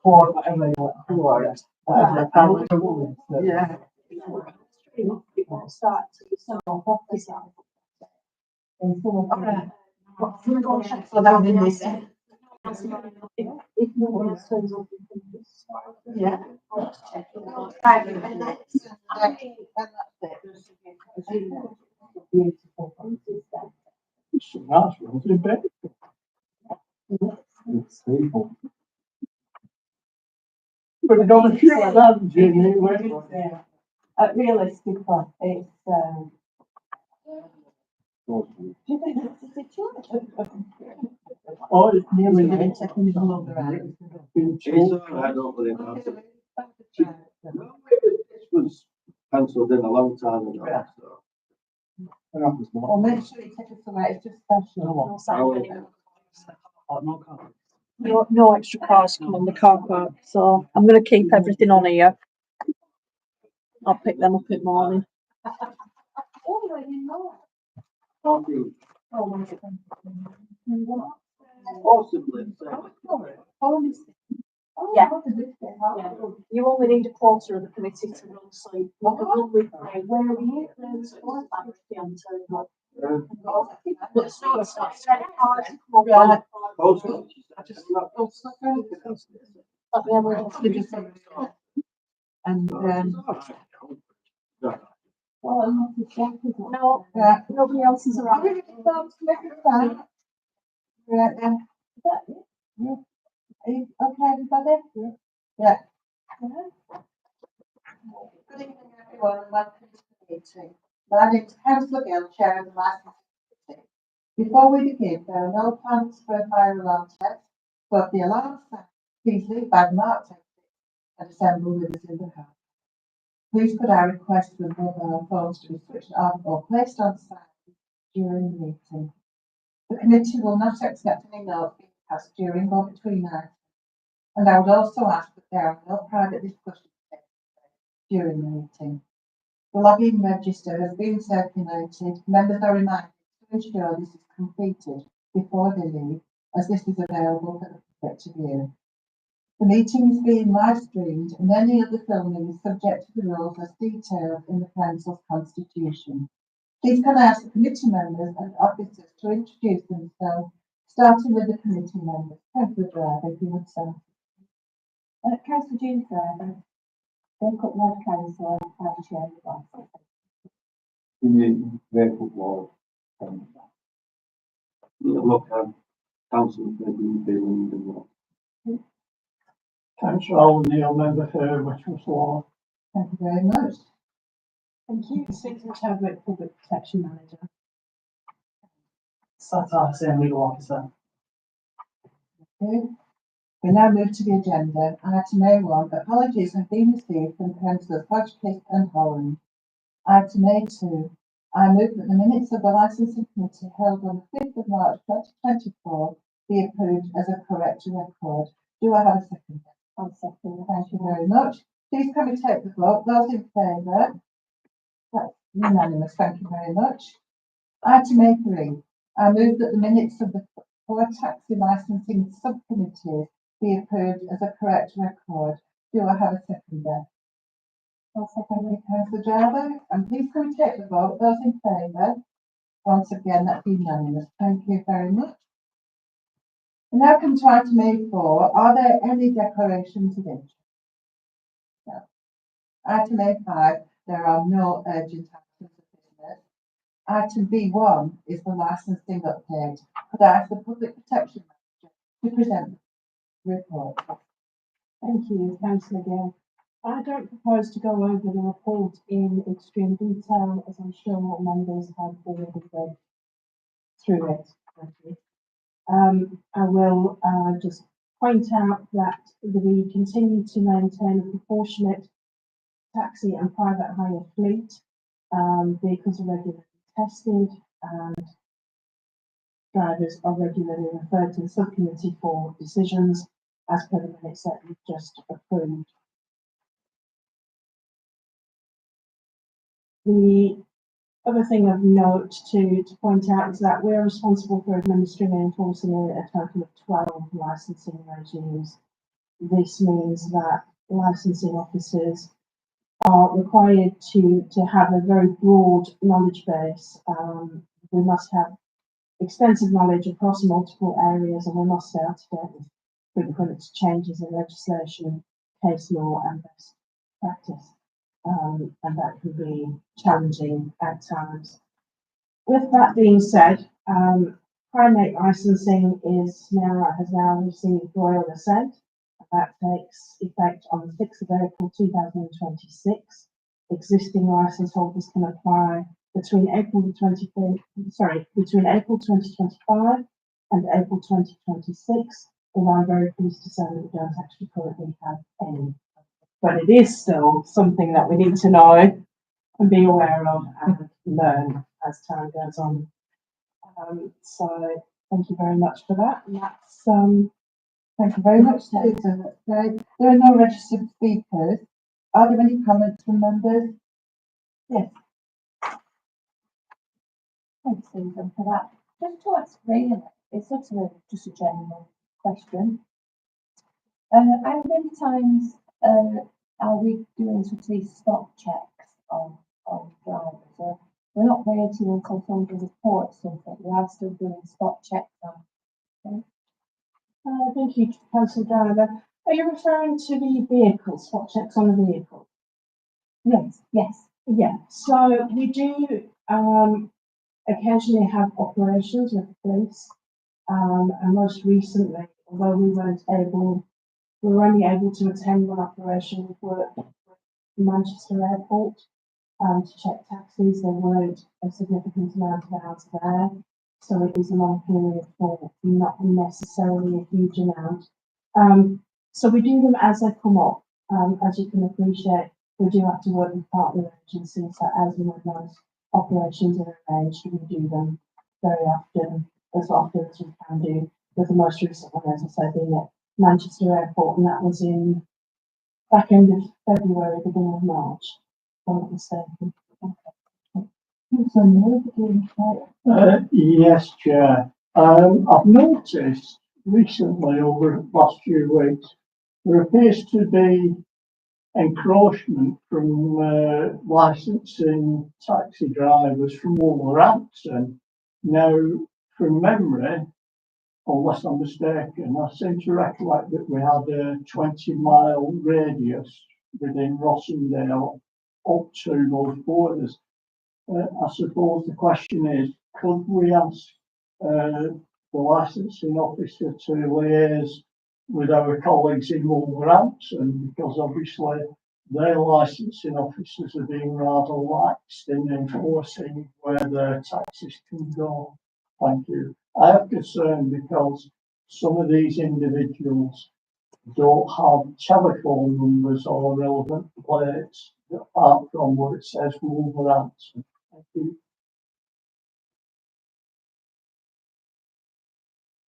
Or whatever you want. Yeah. Start to some property side. Okay. So that would be this. If no one else turns up, you can just. Yeah. Beautiful. Nice, rooms in bed. It's people. But it don't feel like that, Jimmy. Realistically, it's, oh, it's nearly. It's all right, don't worry about it. No, this was penciled in a long time ago, so. Well, make sure you take it away, it's just special. No extra cars come on the car park, so I'm gonna keep everything on here. I'll pick them up in the morning. Possibly. Yeah. You only need a quarter of the committee to run, so you can run with where are we? But it's not. And well, no, nobody else is around. Right then. Are you okay, everybody? Yeah. Good evening, everyone, and welcome to the meeting. My name is Councillor Gill, Chair of the Licensing Committee. Before we begin, there are no plans for a fire alarm test, but the alarm sound, please leave by marked exit and assemble with us in the house. Please could I request for mobile phones to be switched off or placed on silent during the meeting. The committee will not accept any notes being passed during or between items, and I would also ask that there are no private discussions during the meeting. The login register has been circulated. Members are reminded to ensure this is completed before they leave, as this is available for the public to view. The meeting is being live streamed, and any other filming is subject to the rules as detailed in the Council's constitution. Please can I ask the committee members and officers to introduce themselves, starting with the committee members. Councillor Driver, if you would start. Councillor Jean Driver, then Cook Ward Councillor, Vice Chair of the Council. In the vehicle ward. Look, council, Councillor O'Neill, member for Western Ward. Thank you very much. Thank you. Susan Chadwick, Public Protection Manager. Satire, same legal officer. Okay. We now move to the agenda. Item A1, apologies have been received from Councillors Hodgkiss and Holland. Item A2, I move that the minutes of the Licensing Committee held on the 5th of March 2024 be approved as a correct record. Do I have a second? I'll second. Thank you very much. Please can we take the vote? Those in favour? That's unanimous. Thank you very much. Item A3, I move that the minutes of the 4 taxi licensing subcommittees be approved as a correct record. Do I have a seconder? I'll second Councillor Jarboe. And please can we take the vote? Those in favour? Once again, that's unanimous. Thank you very much. We now come to item A4. Are there any declarations of interest? No. Item A5. There are no urgent items of business. Item B1 is the licensing update. Could I ask the Public Protection Manager to present the report? Thank you, Councillor Gill. I don't propose to go over the report in extreme detail, as I'm sure members have already read through it. Thank you. I will just point out that we continue to maintain a proportionate taxi and private hire fleet. Vehicles are regularly tested and drivers are regularly referred to the subcommittee for decisions as per the minutes that we've just approved. The other thing of note to point out is that we're responsible for administering and enforcing a total of 12 licensing regimes. This means that licensing officers are required to have a very broad knowledge base. We must have extensive knowledge across multiple areas, and we must stay up to date with frequent changes in legislation, case law, and best practice. And that can be challenging at times. With that being said, primate licensing has now received royal assent. That takes effect on the 6th of April 2026. Existing license holders can apply between April 2025 and April 2026. Although I'm very pleased to say that we don't actually currently have any. But it is still something that we need to know and be aware of and learn as time goes on. So thank you very much for that. And that's Thank you very much, Susan. That's great. There are no registered speakers. Are there any comments from members? Yes. Thanks, Susan, for that. Just to explain, it's sort of just a general question. How many times are we doing sort of these stop checks on drivers? We're not waiting until somebody reports something. We are still doing stop checks on. thank you, Councillor Driver. Are you referring to the vehicles, spot checks on the vehicle? Yes. Yeah, so we do occasionally have operations with the police, and most recently, although we were only able to attend one operation with work at Manchester Airport to check taxis. There weren't a significant amount of hours there, so it is a long period for not necessarily a huge amount. So we do them as they come up. As you can appreciate, we do have to work with partner agencies, so as and when those operations are arranged, we do them very often, as we can do, with the most recent one, as I said, being at Manchester Airport, and that was in back end of February, beginning of March, if I'm not mistaken. Yes, Chair. I've noticed recently, over the last few weeks, there appears to be encroachment from licensing taxi drivers from Wolverhampton. Now, from memory, unless I'm mistaken, I seem to recollect that we had a 20-mile radius within Rossendale up to those borders. I suppose the question is, could we ask the licensing officer to liaise with our colleagues in Wolverhampton, because obviously their licensing officers are being rather lax in enforcing where their taxis can go? Thank you. I have concern because some of these individuals don't have telephone numbers or relevant plates apart from what it says Wolverhampton. Thank you.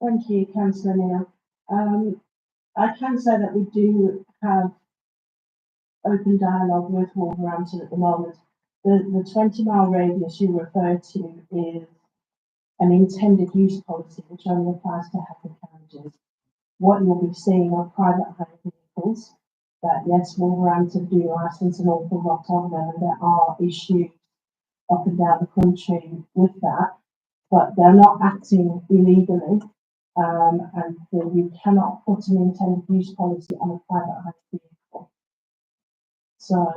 Thank you, Councillor Neil. I can say that we do have open dialogue with Wolverhampton at the moment. The 20-mile radius you refer to is an intended use policy, which only applies to heavy carriages. What you'll be seeing are private hire vehicles that, yes, Wolverhampton do license an awful lot of them, and there are issues up and down the country with that, but they're not acting illegally. And you cannot put an intended use policy on a private hire vehicle. So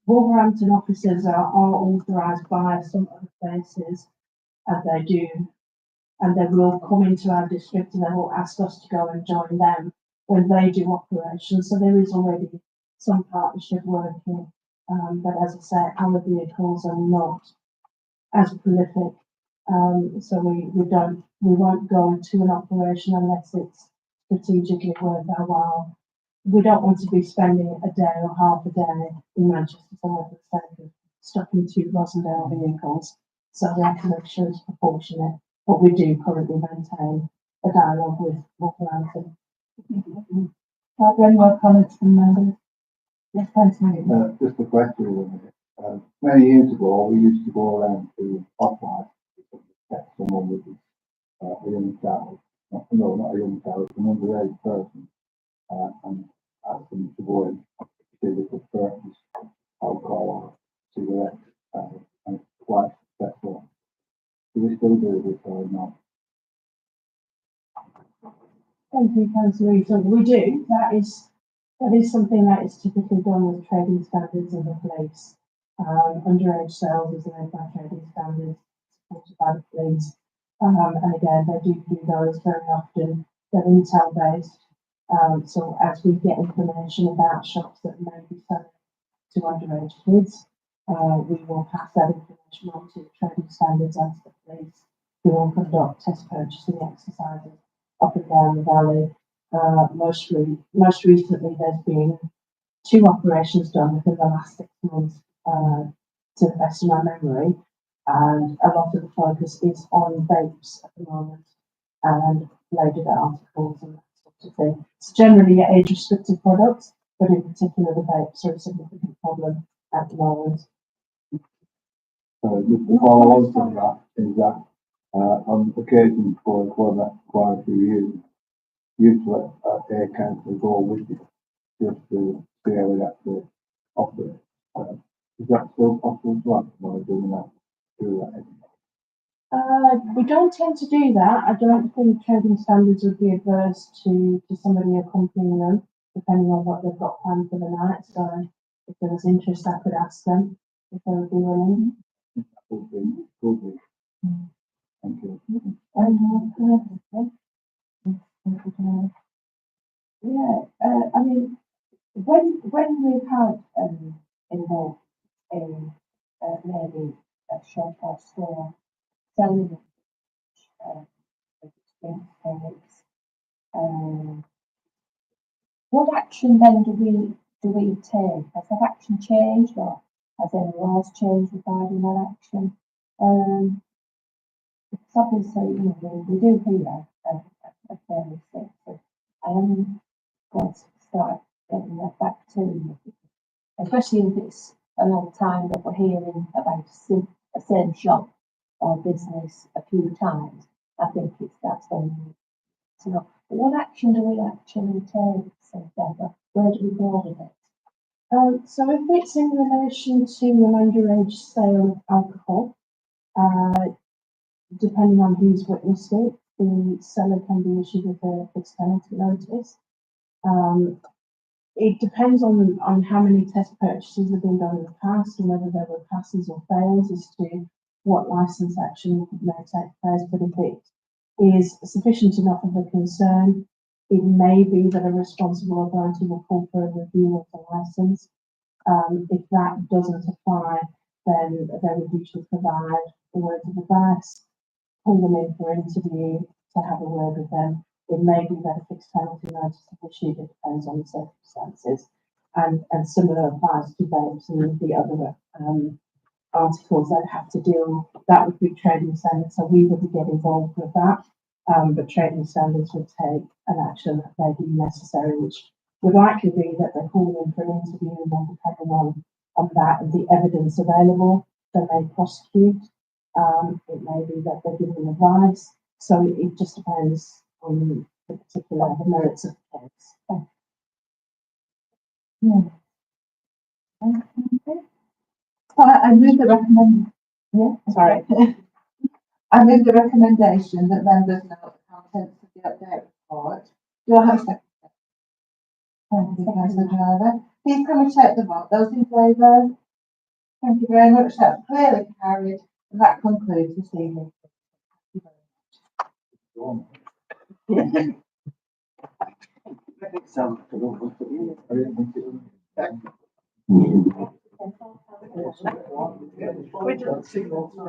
Wolverhampton officers are authorised by some other places, and they will come into our district and they will ask us to go and join them when they do operations. So there is already some partnership working, but as I say, our vehicles are not as prolific. So we won't go to an operation unless it's strategically worth our while. We don't want to be spending a day or half a day in Manchester for the sake of stuffing 2 Rossendale vehicles. So we have to make sure it's proportionate. But we do currently maintain a dialogue with Wolverhampton. Are there any more comments from members? Yes, Councillor. Just a question. Many years ago, we used to go around to Hoplife, catch someone with a young child, not a young child, an underage person, and ask them to go in, see if they could purchase alcohol or cigarettes, and it's quite successful. Do we still do this or not? Thank you, Councillor Eaton. We do. That is something that is typically done with trading standards in the police. Underage sales is led by trading standards, supported by the police. And again, they do those very often. They're retail based. So as we get information about shops that may be selling to underage kids, we will pass that information on to the trading standards and to the police, who will conduct test purchasing exercises up and down the valley. Most recently, there's been 2 operations done within the last 6 months, to the best of my memory, and a lot of the focus is on vapes at the moment and loaded articles and that sort of thing. It's generally age-restricted products, but in particular the vapes are a significant problem at the moment. Just to follow on from that, is that, on occasion for quite a few years, used to let Air Council go with you, just to see how it actually operates. Is that still possible to us, or do that? We don't tend to do that. I don't think trading standards would be adverse to somebody accompanying them, depending on what they've got planned for the night. So if there was interest, I could ask them if they would be willing. Could be. Thank you. Yeah, I mean, when we've had involved in maybe a shop or store selling drinks, what action then do we take? Has that action changed, or has any laws changed regarding that action? Because obviously, we do hear a fairly thing. I am going to start getting that back to you, especially if it's a long time that we're hearing about the same shop or business a few times. I think that's when we need to know. But what action do we actually take, so Deborah? Where do we go with it? So if it's in relation to an underage sale of alcohol, depending on who's witnessed it, the seller can be issued with a fixed penalty notice. It depends on how many test purchases have been done in the past and whether there were passes or fails as to what licence action may take place. But if it is sufficient enough of a concern, it may be that a responsible authority will call for a review of the licence. If that doesn't apply, then they would usually provide the words of advice, pull them in for interview to have a word with them. It may be that a fixed penalty notice is issued, it depends on the circumstances. And similar applies to vapes and the other articles that have to deal, that would be trading standards, so we wouldn't get involved with that. But trading standards would take an action that may be necessary, which would likely be that they call in for an interview, and then depending on that and the evidence available, they may prosecute. It may be that they give them advice. So it just depends on the particular merits of the case. So I move the recommend. Yeah, Sorry. I move the recommendation that members know the contents of the update report. Do I have a second? Thank you, Councillor Driver. Please can we take the vote? Those in favour? Thank you very much. That's clearly carried. And that concludes this evening. Thank you very much. I didn't think it was.